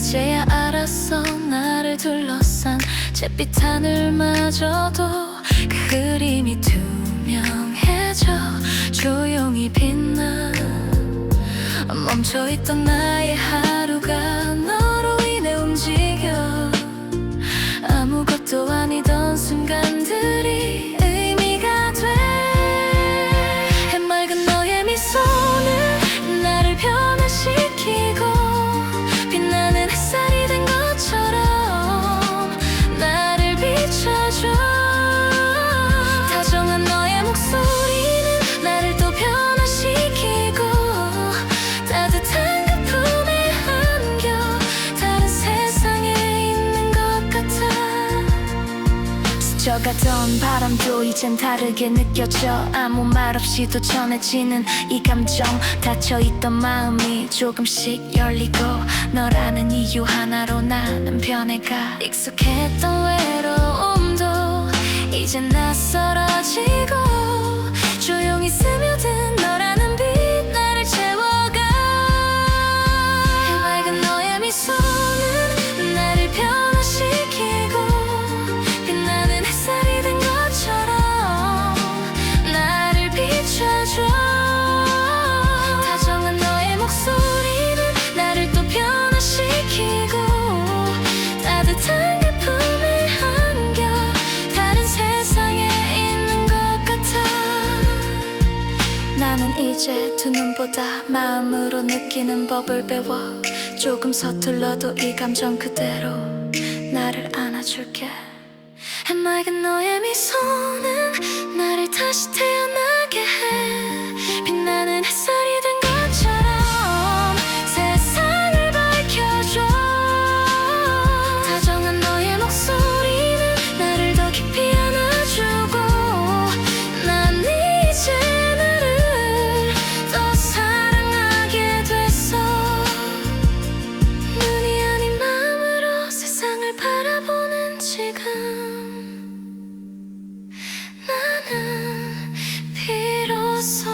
이제야 알았어. 나를 둘러싼 잿빛 하늘마저도 그 그림이 투명해져 조용히 빛나. 멈춰있던 나의 하루가 너로 인해 움직여. 아무것도 아니던 순간들이 의미가 돼. 해맑은 너의 미소는 나를 변화시키고 빛나는 햇살이 된 것처럼 나를 비춰줘. 다정한 너의 목소리는 나를 또 변화시키고 따뜻한 그 품에 안겨 다른 세상에 있는 것 같아. 스쳐가던 바람도 이젠 다르게 느껴져. 아무 말 없이도 전해지는 이 감정. 닫혀있던 마음이 조금씩 열리고 너라는 이유 하나로 나는 변해가. 익숙했던 외로움도 이젠 낯설어지고 조용히 스며든 너라는 빛 나를 채워가. 해맑은 너의 미소는 나를 변화시키고 빛나는 햇살이 된 것처럼 나를 비춰줘. 다정한 너의 목소리는 나를 또 변화시키고 따뜻한 그 품에 안겨 다른 세상에 있는 것 같아. 나는 이제 두 눈보다 마음으로 느끼는 법을 배워. 조금 서툴러도 이 감정 그대로 나를 안아줄게. 해맑은 너의 미소는 나를 다시 태어나게 해. 빛나는 햇살이 된 것처럼 세상을 밝혀줘. 다정한 너의 목소리는 나를 더 깊이 안아주고 난 이제 나를 더 사랑하게 됐어. 눈이 아닌 마음으로 세상을 바라보는 지금 나는 비로소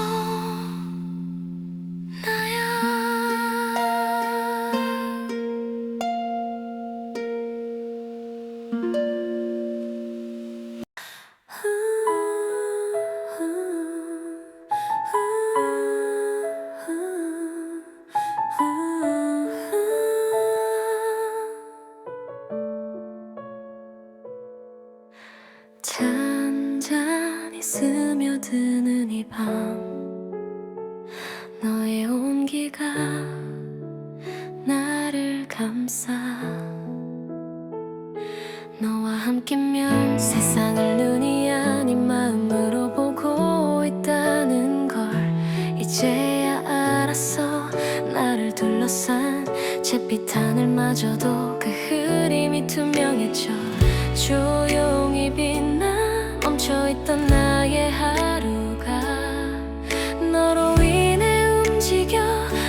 나야. 잔잔히 스며드는 이 밤 너의 온기가 나를 감싸. 너와 함께면 세상을 눈이 아닌 마음으로 보고 있다는 걸 이제야 알았어. 나를 둘러싼 잿빛 하늘마저도 그 흐림이 투명해져 조용히 빛나. 멈춰있던 나의 하루가 너로 인해 움직여.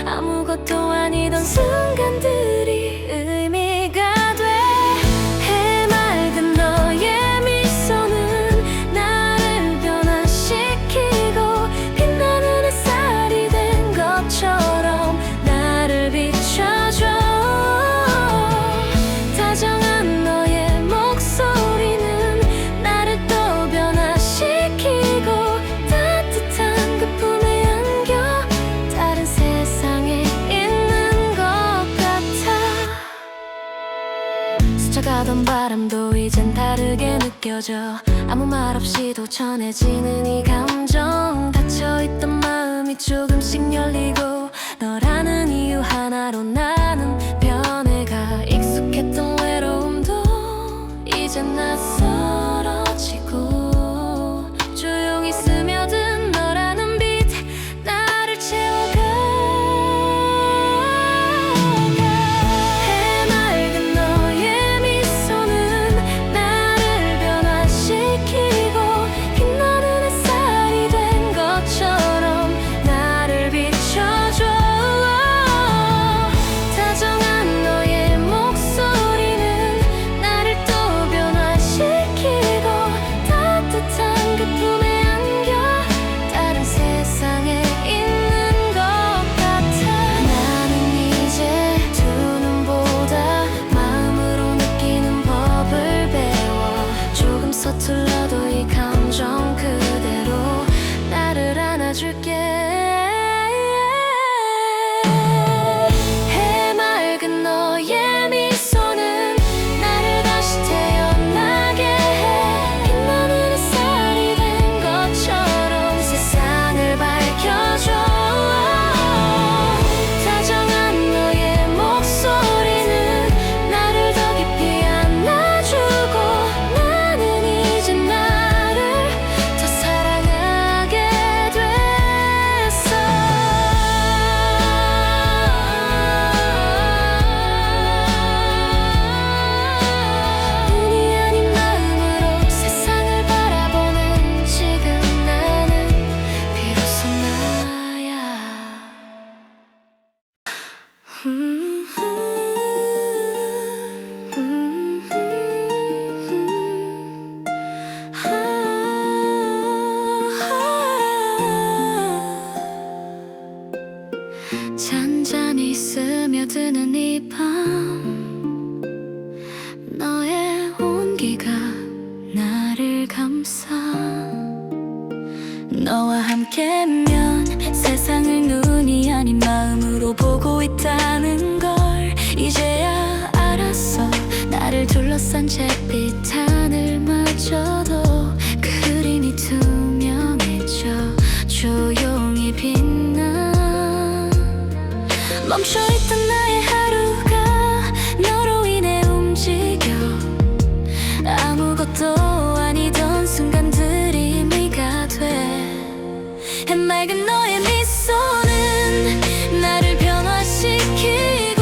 아무것도 아니던 순간들이 의미가 돼. 해맑은 너의 미소는 나를 변화시키고 빛나는 햇살이 된 것처럼 나를 비춰줘. 다정한 너의 목소리는 나를 또 변화시키고 따뜻한 그 품에 안겨 다른 세상에 있는 것 같아. 스쳐가던 바람도 이젠 다르게 느껴져. 아무 말 없이도 전해지는 이 감정. 닫혀있던 마음이 조금씩 열리고 너라는 이유 하나로 나는 변해가. 익숙했던 외로움도 이젠 낯설어지고 조용히 스며든 너라는 빛 나를 채워가. 해맑은 너의 미소는 나를 변화시키고 빛나는 햇살이 된 것처럼 나를 비춰줘. 흐린 이 밤 너의 온기가 나를 감싸 너와 함께면 세상을 눈이 아닌 마음으로 보고 있다는 걸 이제야 알았어 나를 둘러싼 잿빛 하늘마저도 그 흐림이 투명해져 조용히 빛나 멈춰있던 나의 하루가 너로 인해 움직여 아무것도 아니던 순간들이 의미가 돼 해맑은 너의 미소는 나를 변화시키고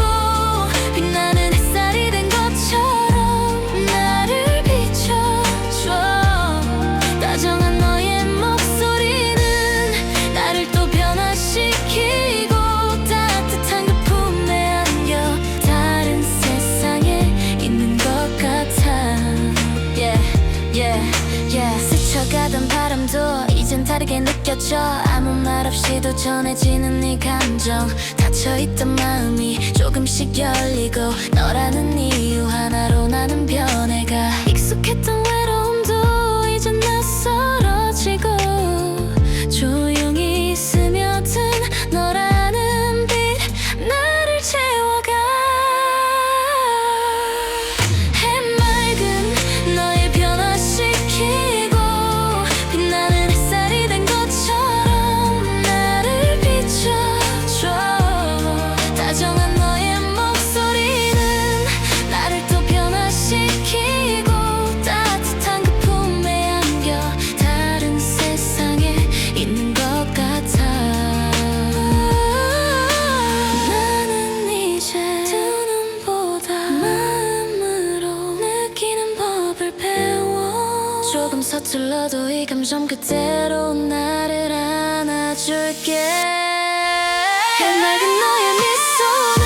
빛나는 햇살이 된 것처럼 나를 비춰줘 다정한 너의 목소리는 나를 또 변화시키고 따뜻한 그 품에 안겨 다른 세상에 있는 것 같아 스쳐가던 바람도 이젠 다르게 느껴져 아무 말 없이도 전해지는 네 감정 닫혀있던 마음이 조금씩 열리고 너라는 이유 하나로 나는 변해가 익숙했던 외로움도 이젠 낯설어지고 조용히 스며든 너라는 빛 나를 채워가 해맑은 너의 변화시키고 빛나는 햇살이 된 것처럼 나를 비춰줘 다정한 너의 목소리는 나를 또 변화시키고 따뜻한 그 품에 안겨 다른 세상에 있는 것 같아 나는 이제 두 눈보다 마음으로 느끼는 법을 배워 조금 서툴러도 이 감정 그대로 나를 안아줄게 해맑은 너의 미소는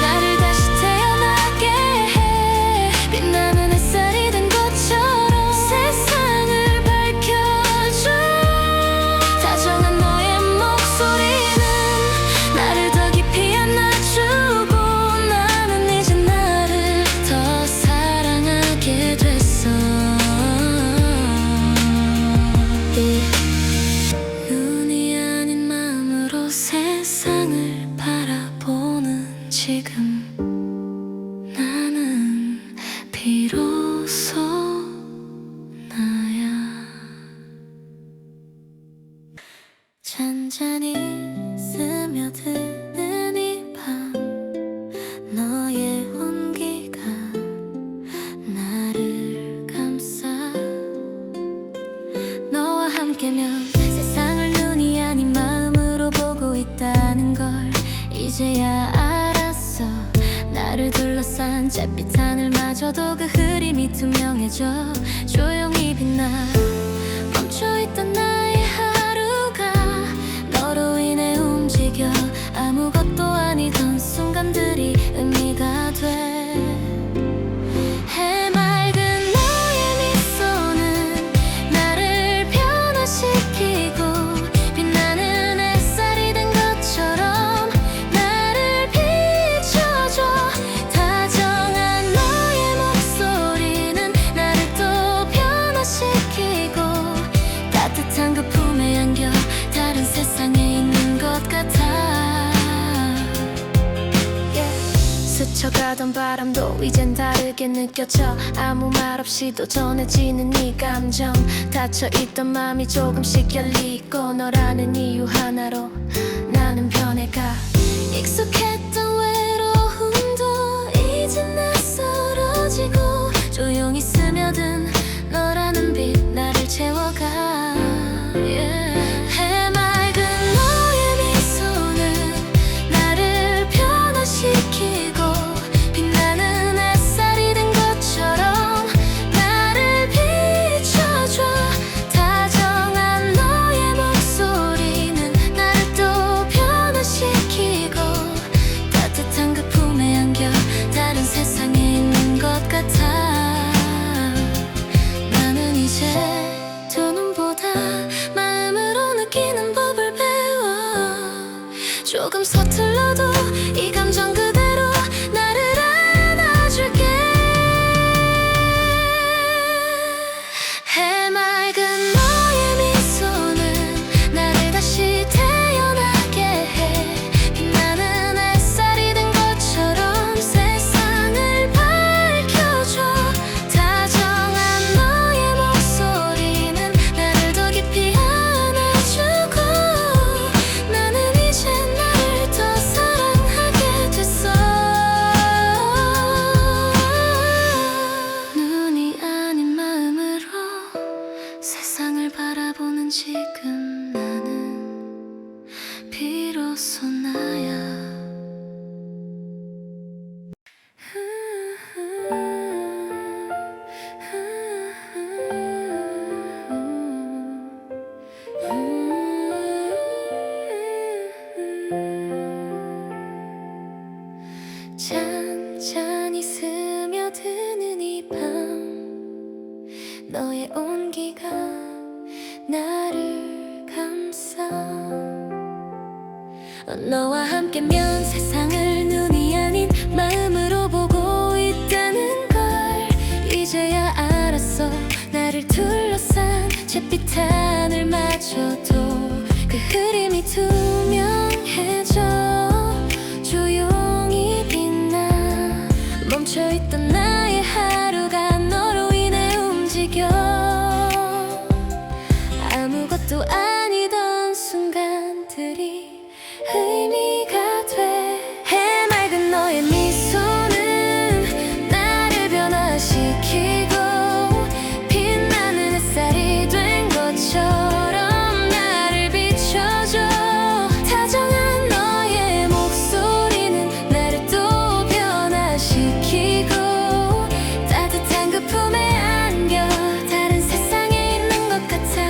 나를 다시 태어나게 해 빛나는 햇살이 된 것처럼 세상을 밝혀줘 다정한 너의 목소리는 나를 더 깊이 안아주고 나는 이제 나를 더 사랑하게 됐어 눈이 아닌 마음으로 세상을 바라보는 지금 나는 비로소 나야 잔잔히 스며드는 이 밤 너의 온기가 나를 감싸 너와 함께면 세상을 눈이 아닌 마음으로 보고 있다는 걸 이제야 알았어 나를 둘러싼 잿빛 하늘마저도 그 흐림이 투명해져 조용히 빛나 멈춰있던 나의 하루가 너로 인해 움직여 아무것도 아니던 순간들이 의미가 돼 해맑은 너의 미소는 나를 변화시키고 빛나는 햇살이 된 것처럼 나를 비춰줘 다정한 너의 목소리는 나를 또 변화시키고 따뜻한 그 품에 안겨 다른 세상에 있는 것 같아 스쳐가던 바람도 이젠 다르게 느껴져 아무 말 없이도 전해지는 네 감정 닫혀있던 맘이 조금씩 열리고 너라는 이유 하나로 나는 변해가 익숙했던 외로움도 이젠 낯설어지고 조용히 스며든 너라는 빛 나를 채워가 해맑은 너의 미소는 나를 변화시키고 빛나는 햇살이 된 것처럼 나를 비춰줘 다정한 너의 목소리는 나를 또 변화시키고 잔잔히 스며드는 이 밤 너의 온기가 나를 감싸 너와 함께면 세상을 눈이 아닌 마음으로 보고 있다는 걸 이제야 알았어. 나를 둘러싼 잿빛 하늘마저도 그 흐림이 투명해져 조용히 빛나 멈춰있던 나의 하루가 너로 인해 움직여 아무것도 아니던 순간들이 의미가 돼 해맑은 너의 미소는 나를 변화시키고 빛나는 햇살이 된 것처럼 나를 비춰줘 다정한 너의 목소리는 나를 또 변화시키고 따뜻한 그 품에 안겨 다른 세상에 있는 것 같아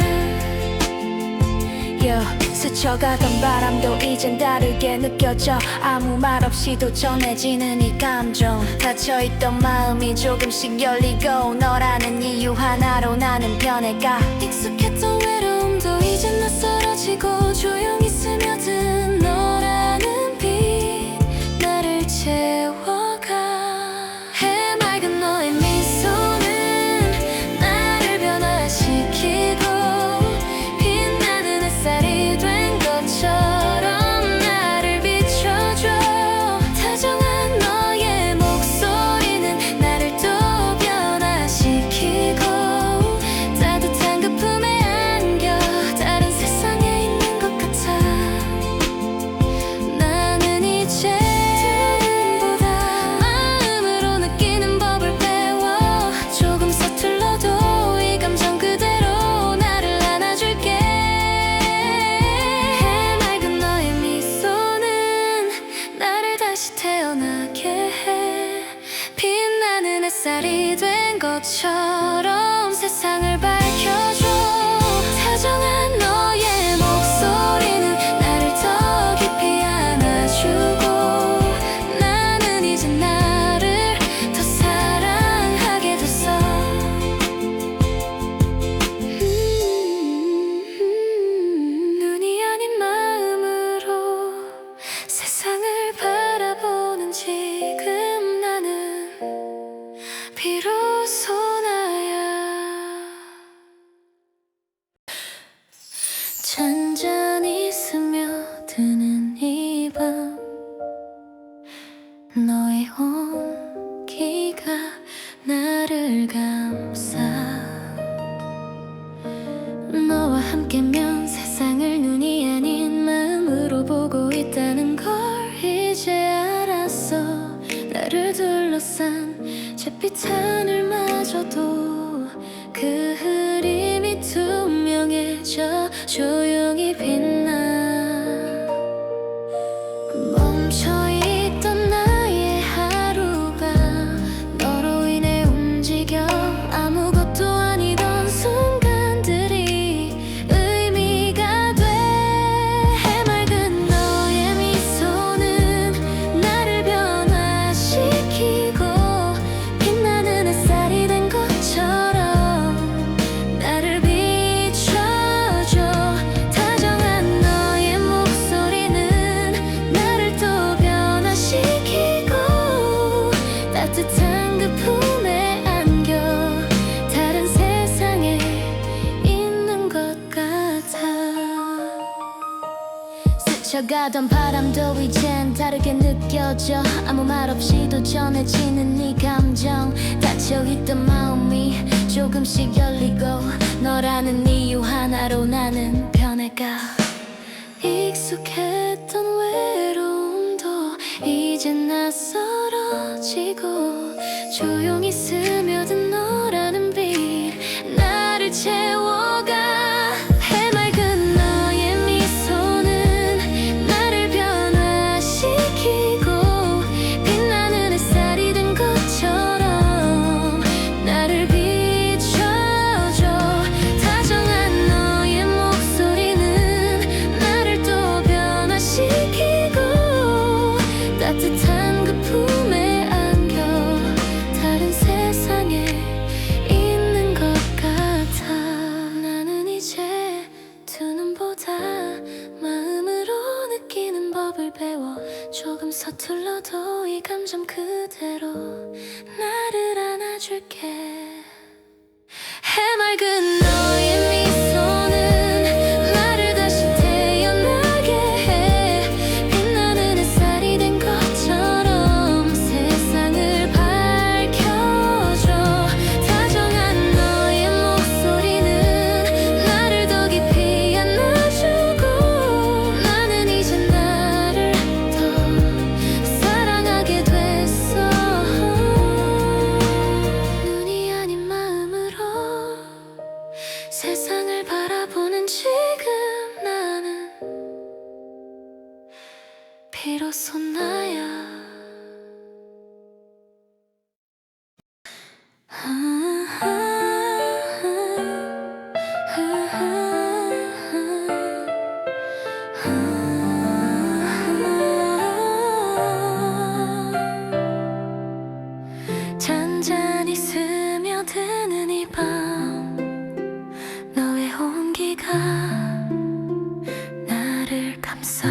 스쳐가던 바람도 이젠 다르게 느껴져 아무 말 없이도 전해지는 이 감정 닫혀있던 마음이 조금씩 열리고 너라는 이유 하나로 나는 변해가 익숙했던 외로움도 이젠 낯설어지고 조용히 스며든 너라는 빛 나를 채워가 해맑은 너의 미소는 나를 변화시키고 빛나는 햇살이 된 것처럼 나를 비춰줘 다정한 너의 목소리는 나를 또 변화시키고 따뜻한 그 품에 안겨 다른 세상에 있는 것 같아 나는 이제 보다 마음으로 느끼는 법을 배워 조금 서툴러도 이 감정 그대로 나를 안아줄게 해맑은 너의 미소는 나를 다시 태어나게 해 빛나는 햇살이 된 것처럼 세상을 밝혀줘 다정한 너의 목소리는 나를 더 깊이 안아주고 나는 이제 나를 더 사랑하게 됐어 눈이 아닌 마음으로 세상을 바라보는 지금 나는 비로소 나야 잔잔히 스며드는 이 밤 너의 온기가 나를 감싸 너와 함께면 세상을 눈이 아닌 마음으로 보고 있다는 걸 이제 알았어 나를 둘러싼 잿빛 하늘마저도 그 흐림이 투명해져 조용히 빛나 멈춰있던 나의 하루가 너로 인해 움직여 아무것도 아니던 순간들이 의미가 돼 해맑은 너의 미소는 나를 변화시키고 빛나는 햇살이 된 것처럼 나를 비춰줘 다정한 너의 목소리는 나를 또 변화시키고 따뜻한 그 품에 안겨 다른 세상에 있는 것 같아 스쳐가던 바람도 이젠 다르게 느껴져 아무 말 없이도 전해지는 이 감정 닫혀있던 마음이 조금씩 열리고 너라는 이유 하나로 나는 변해가 익숙했던 외로움도 이젠 낯설어지고 조용히 스며든 너라는 빛 나를 채워가 해맑은 너의 미소는 나를 변화시키고 빛나는 햇살이 된 그대로 나를 안아줄게. 해맑은 너의 미소는 나를 다시 태어나게 해. 빛나는 햇살이 된 것처럼 세상을 밝혀줘. 다정한 너의 목소리는 나를 더 깊이 안아주고. 나는 이제 나를 더 사랑하게 됐어. 눈이 아닌 마음으로 세상을 바라보는 지금 나는 비로소 나야. 잔잔히 스며드는 이 밤, 너의 온기가 나를 감싸.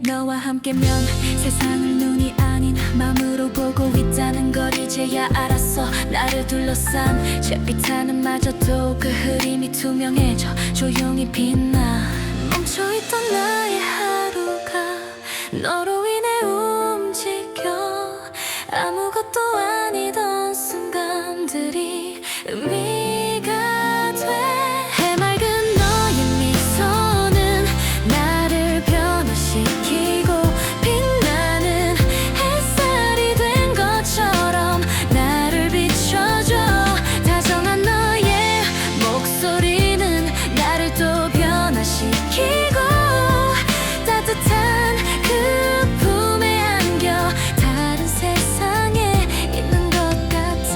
너와 함께면 세상을 눈이 아닌 마음으로 보고 있다는 걸 이제야 알았어. 나를 둘러싼 잿빛 하늘마저도 그 흐림이 투명해져 조용히 빛나. 멈춰있던 나의 하루가 너로 인해 움직여. 아무것도 아니던 순간들이 의미가 돼. 해맑은 너의 미소는 나를 변화시키고. 빛나는 햇살이 된 것처럼 나를 비춰줘. 다정한 너의 목소리는 나를 또 변화시키고. 따뜻한 그 품에 안겨 다른 세상에 있는 것 같아.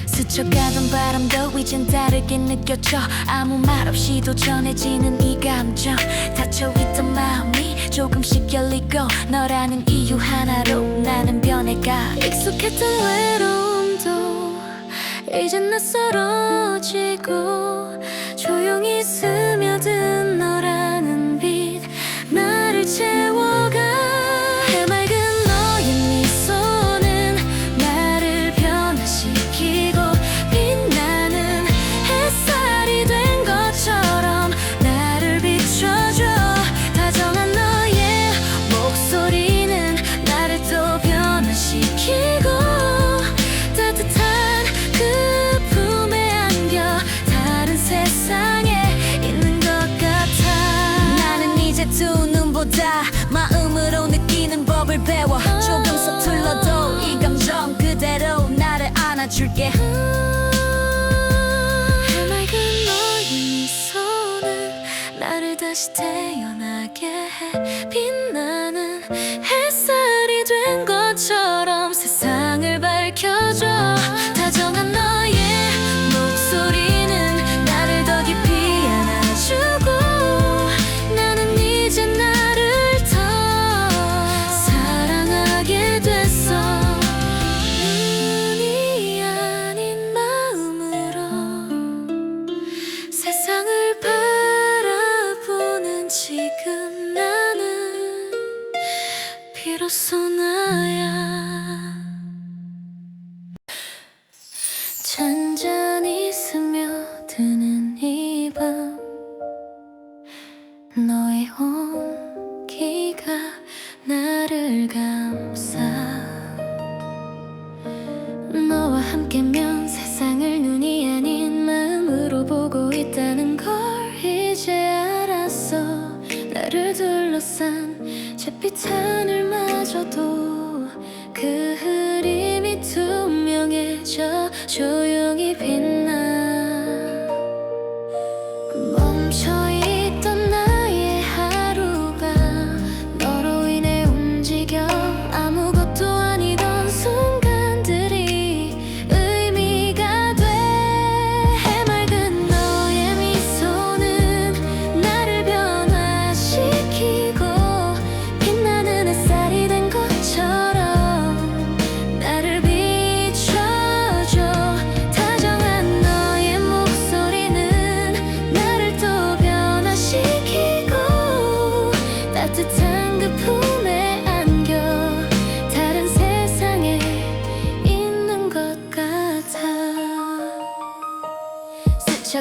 스쳐가던 바람도 이젠 다르게 느껴져. 아무 말 없이도 전해지는 이 감정. 닫혀있던 마음이 조금씩 열리고. 너라는 이유 하나로 나는 변해가. 익숙했던 외로움도 이젠 낯설어지고. 조용히 스며든 너라는 빛 나를 채워가. 해맑은 너의 미소는 나를 변화시키고. 빛나는 햇살이 된 것처럼 나를 비춰줘. 다정한 너의 목소리는 나를 또 변화시키고. 따뜻한 그 품에 안겨 다른 세상에 있는 것 같아. 나는 이제 두 눈보다 마음으로 느끼는 법을 배워. 조금 서툴러도 이 감정 그대로 나를 안아줄게. 해맑은 너의 미소는 나를 다시 태어나게 해. 빛나는 햇살이 된 것처럼 세상을 밝혀줘. 다정한 너의 목소리는 나를 더 깊이 안아주고. 나는 이제 나를 더 사랑하게 됐어. 눈이 아닌 마음으로 세상을 바라보는 지금 나는 비로소 나야. 잔잔히 스며드는 이 밤, 너의 온기가 나를 감싸. 너와 함께면 세상을 눈이 아닌 마음으로 보고 있다는 걸 이제 알았어. 나를 둘러싼 잿빛 하늘마저도 그 흐림이 투명해져 조용히 빛나. 멈춰있던 나의 하루가 너로 인해 움직여. 아무것도 아니던 순간들이 의미가 돼. 해맑은 너의 미소는 나를 변화시키고. 빛나는 햇살이 된 것처럼 나를 비춰줘. 다정한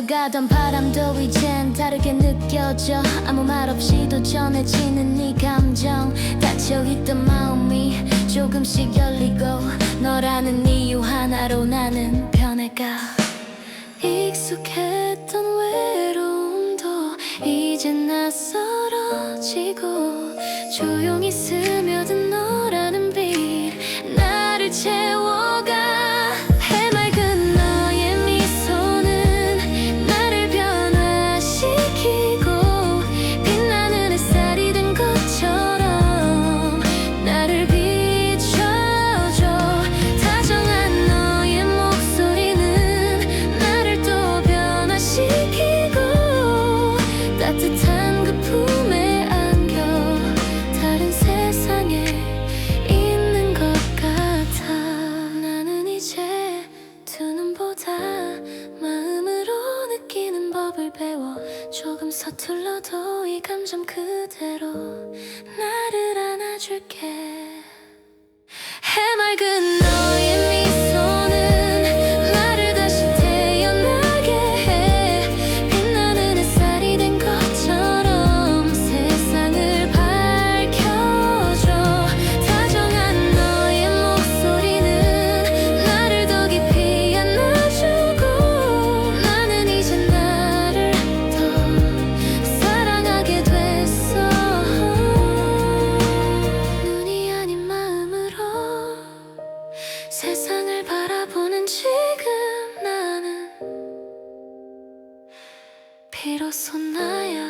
스쳐가던 바람도 이젠 다르게 느껴져 아무 말 없이도 전해지는 네 감정 닫혀있던 마음이 조금씩 열리고 너라는 이유 하나로 나는 변해가 익숙했던 외로움도 이젠 낯설어지고 조용히 스며든 너라는 빛 나를 채워가 해맑은 너의 미소는 나를 변화시키고 빛나는 햇살이 된 것처럼 나를 비춰줘 다정한 너의 목소리는 나를 또 변화시키고 따뜻한 그 품에 안겨 다른 세상에 있는 것 같아 나는 이제 두 눈보다 마음으로 느끼는 법을 배워 조금 서툴러도 이 감정 그대로 나를 안아줄게 해맑은 너의 미소는 나를 다시 태어나게 해 빛나는 햇살이 된 것처럼 세상을 밝혀줘 다정한 너의 목소리는 나를 더 깊이 안아주고 나는 이제 나를 더 사랑하게 됐어 눈이 아닌 마음으로 세상을 바라보는 지금 나는 비로소 나야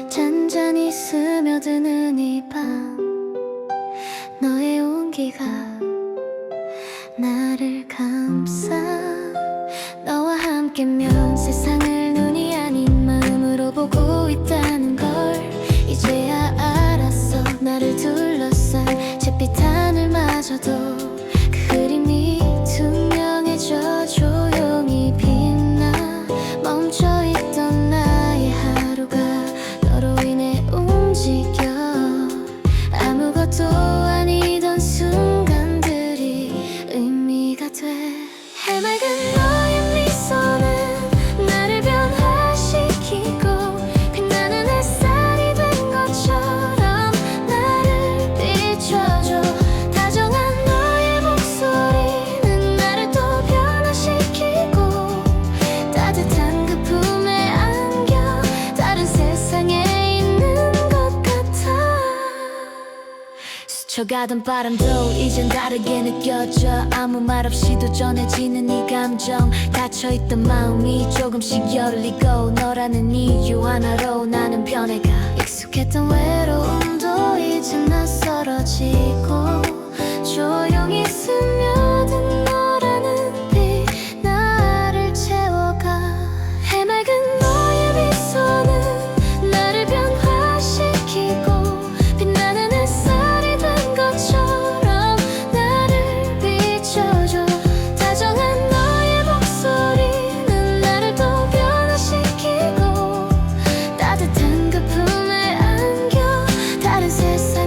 잔잔히 스며드는 이 밤 너의 온기가 나를 감싸 너와 함께면 세상을 눈이 아닌 마음으로 보고 있다는 걸 이제야 알았어 나를 둘러싼 잿빛 하늘마저도 그 그림이 투명해져 조용히 빛나 멈춰있던 나의 하루가 너로 인해 움직여 아무것도 아니던 순간들이 의미가 돼 해맑은 너의 미소는 나를 변화시키고 빛나는 햇살이 된 것처럼 나를 비춰줘 다정한 너의 목소리는 나를 또 변화시키고 따뜻한 그 품에 안겨 다른 세상에 있는 것 같아 스쳐가던 바람도 이젠 다르게 느껴져 아무 말 없이도 전해지는 이 감정 닫혀있던 마음이 조금씩 열리고 너라는 이유 하나로 나는 변해가 익숙했던 외로움도 이젠 낯설어지고 조용히 스며든 너라는 빛 나를 채워가 해맑은 너의 미소는 나를 변화시키고 빛나는 햇살이 된 것처럼 나를 비춰줘 다정한 너의 목소리는 나를 또 변화시키고 따뜻한 그 품에 안겨 다른 세상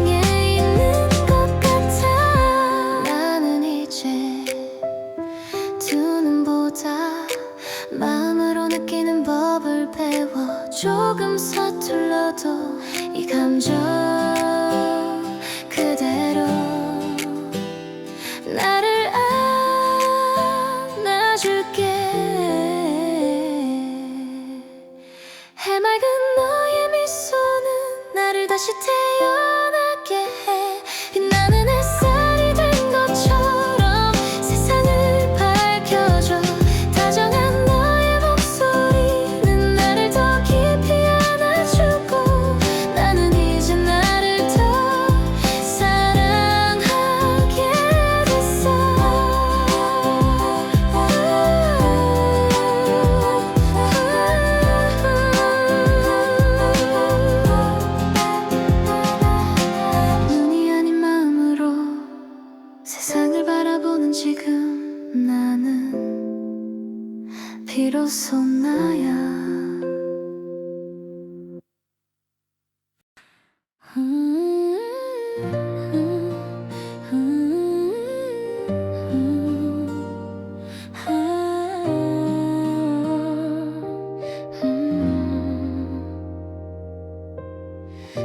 비로소 나야.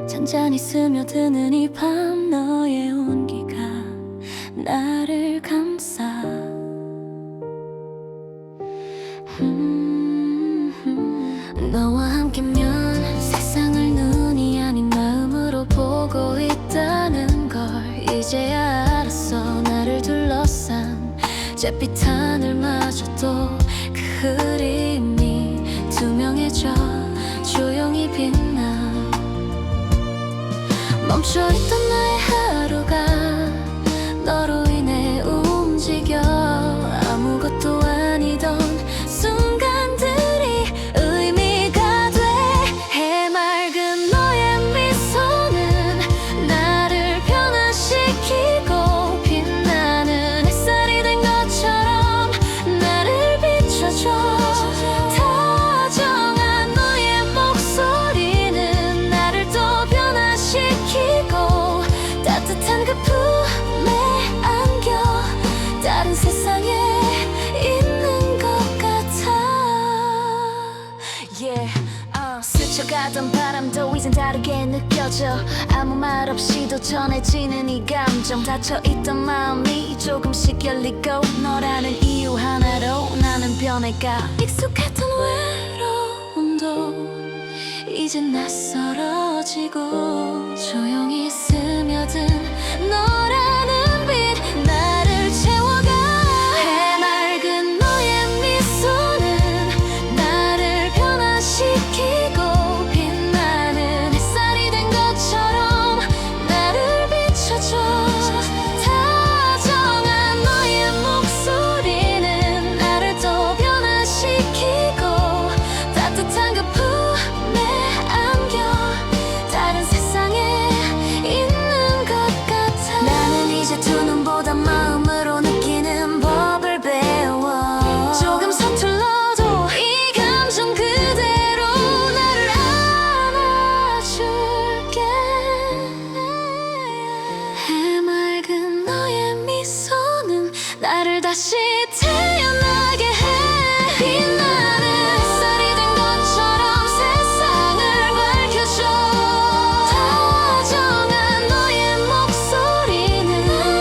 잔잔히 스며드는 이 밤 너의 온기가 나를 감싸 너와 함께면 세상을 눈이 아닌 마음으로 보고 있다는 걸 이제야 알았어. 나를 둘러싼 잿빛 하늘마저도 그 흐림이 투명해져 조용히 빛나. 멈춰있던 나의 하루가 너로 인해 움직여. 아무것도 아니던 순간들이 의미가 돼. 해맑은 너의 미소는 나를 변화시키고 빛나는 햇살이 된 것처럼 나를 비춰줘. 다정한 너의 목소리는 나를 또 변화시키고 따뜻한 그 품에 안겨 다른 세상에 있는 것 같아. 스쳐가던 바람도 이젠 다르게 느껴져. 아무 말 없이도 전해지는 이 감정. 닫혀있던 마음이 조금씩 열리고 너라는 이유 하나로 나는 변해가. 익숙했던 외로움도 이젠 낯설어지고 조용히 스며든 너라는 빛 나를 채워가. 해맑은 너의 미소는 나를 변화시키고 빛나는 햇살이 된 것처럼 나를 비춰줘. 다정한 너의 목소리는 나를 또 변화시키고 따뜻한 그 품에 안겨 다른 세상에 있는 것 같아. 나는 이제 두 눈보다 마음으로 느끼는 법을 배워. 조금 서툴러도 이 감정 그대로 나를 안아줄게. 해맑은 너의 미소는 나를 다시 태어나게 해. 빛나는 햇살이 된 것처럼 세상을 밝혀줘. 다정한 너의 목소리는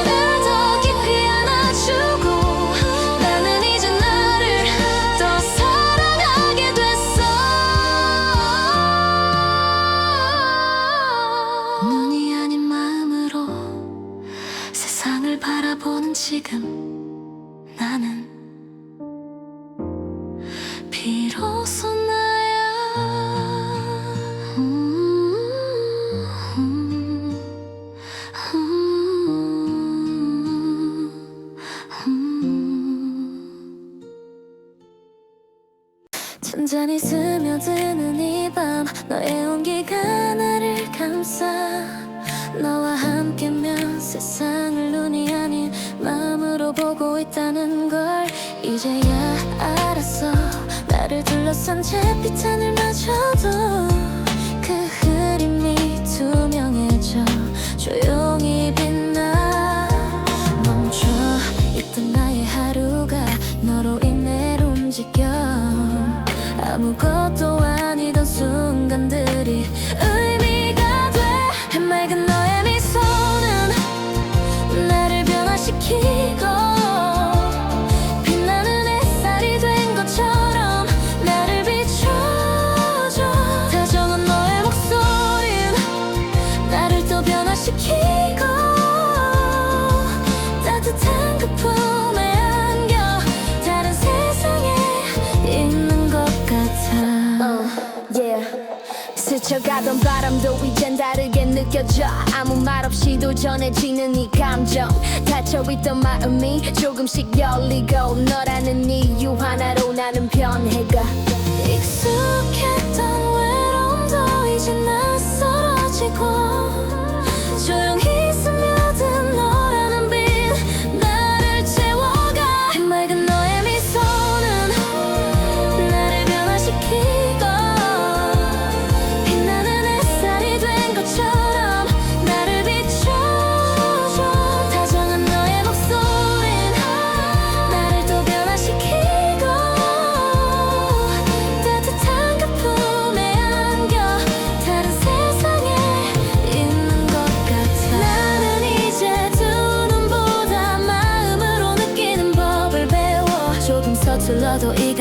나를 더 깊이 안아주고 나는 이제 나를 더 사랑하게 됐어. 눈이 아닌 마음으로 세상을 바라보는 지금 나는 비로소 나야. 잔잔히 스며드는 이 밤 너의 온기가 나를 감싸. 너와 함께면 세상을 눈이 아닌 마음으로 보고 있다는 걸 이제야 알았어. 나를 둘러싼 잿빛 하늘마저도 그 흐림이 투명해져 조용히 빛나. 멈춰있던 나의 하루가 너로 인해 움직여. 아무것도 아니던 순간들이 의미가 돼. 해맑은 너의 미소는 나를 변화시키고 빛나는 햇살이 된 것처럼 나를 비춰줘. 다정한 너의 목소리는 나를 또 변화시키고 따뜻한 그 품에 안겨 다른 세상에 있는 것 같아. 스쳐가던 바람도 이젠 다르게 느껴져. 아무 말 없이도 전해지는 이 감정. 닫혀있던 마음이 조금씩 열리고 너라는 이유 하나로 나는 변해가. 익숙했던 외로움도 이제 낯설어지고 조용히 스며든 너라는 빛 나를 채워가. 해맑은 너의 미소는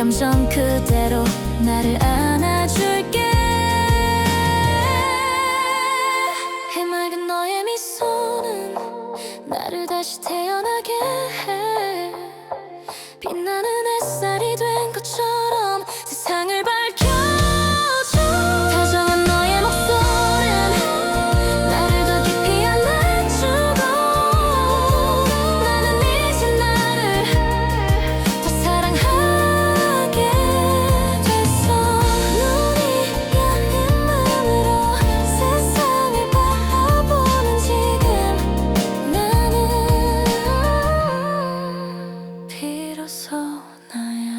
감정 그대로 나를 안아줄게. 해맑은 너의 미소는 나를 다시 태어나게 해. 빛나는 햇살이 된 것처럼 세상을 밝혀줘. 다정한 너의 목소리는 나를 더 깊이 안아주고, 나는 이제 나를 더 사랑하게 됐어. 눈이 열린 마음으로 세상을 바라보는 지금 나는 비로소 나야.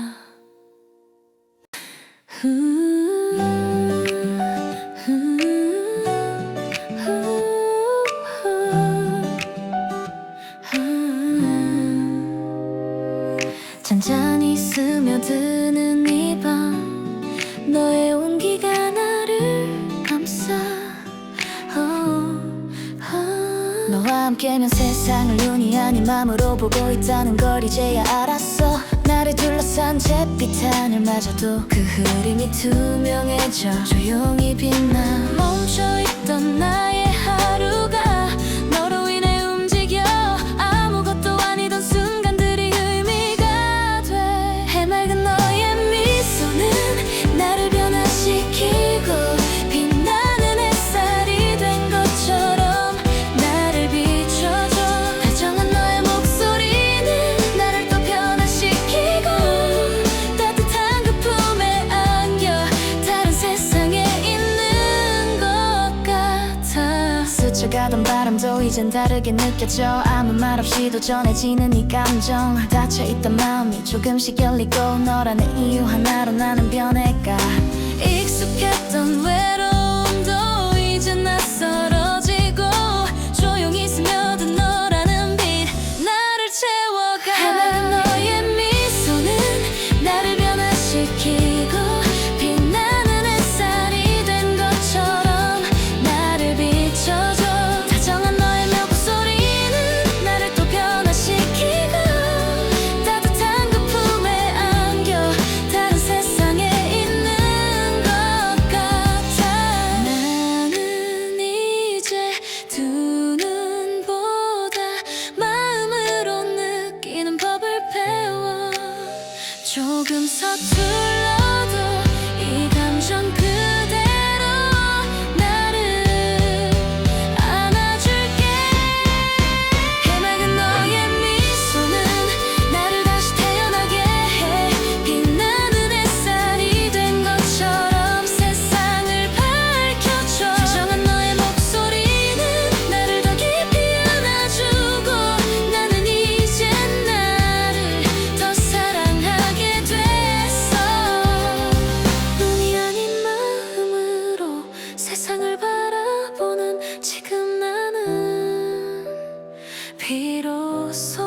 잔잔히 스며드는 이 밤, 너의 온기가 나를 감싸. 너와 함께면 세상을 눈이 아닌 맘으로 보고 있다는 걸 이제야 알았어. 나를 둘러싼 잿빛 하늘마저도 그 흐림이 투명해져 조용히 빛나. 멈춰있던 나의 하루가 너로 인해 움직여. 아무것도 아니던 순간들이 의미가 돼. 해맑은 너의 미소는 나를 변화시키고, 빛나는 햇살이 된 것처럼 나를 비춰줘. 다정한 너의 목소리는 나를 또 변화시키고, 따뜻한 그 품에 안겨 다른 세상에 있는 것 같아. 스쳐가던 바람도 이젠 다르게 느껴져. 아무 말 없이도 전해지는 이 감정. 닫혀있던 마음이 조금씩 열리고, 너라는 이유 하나로 나는 변해가. 익숙했던 외로움도 이제 낯설어지고, 조용히 스며든 너라는 빛 나를 채워가. 해맑은 너의 미소는 나를 변화시키고, 빛나는 햇살이 된 것처럼 나를 비춰줘. 다정한 너의 목소리는 나를 또 변화시키고, 따뜻한 그 품에 안겨 다른 세상에 있는 것 같아. 나는 이제 두 눈보다 마음으로 느끼는 법을 배워. 조금 서툴러도 이 감정 그대로 나를 안아줄게. 해맑은 너의 미소는 나를 다시 태어나게 해. 빛나는 햇살이 된 것처럼 세상을 밝혀줘. 다정한 너의 목소리는 나를 더 깊이 안아주고, 나는 이제 나를 더 사랑하게 됐어. 눈이 아닌 마음으로 세상을 바라보는 지금 나는 비로소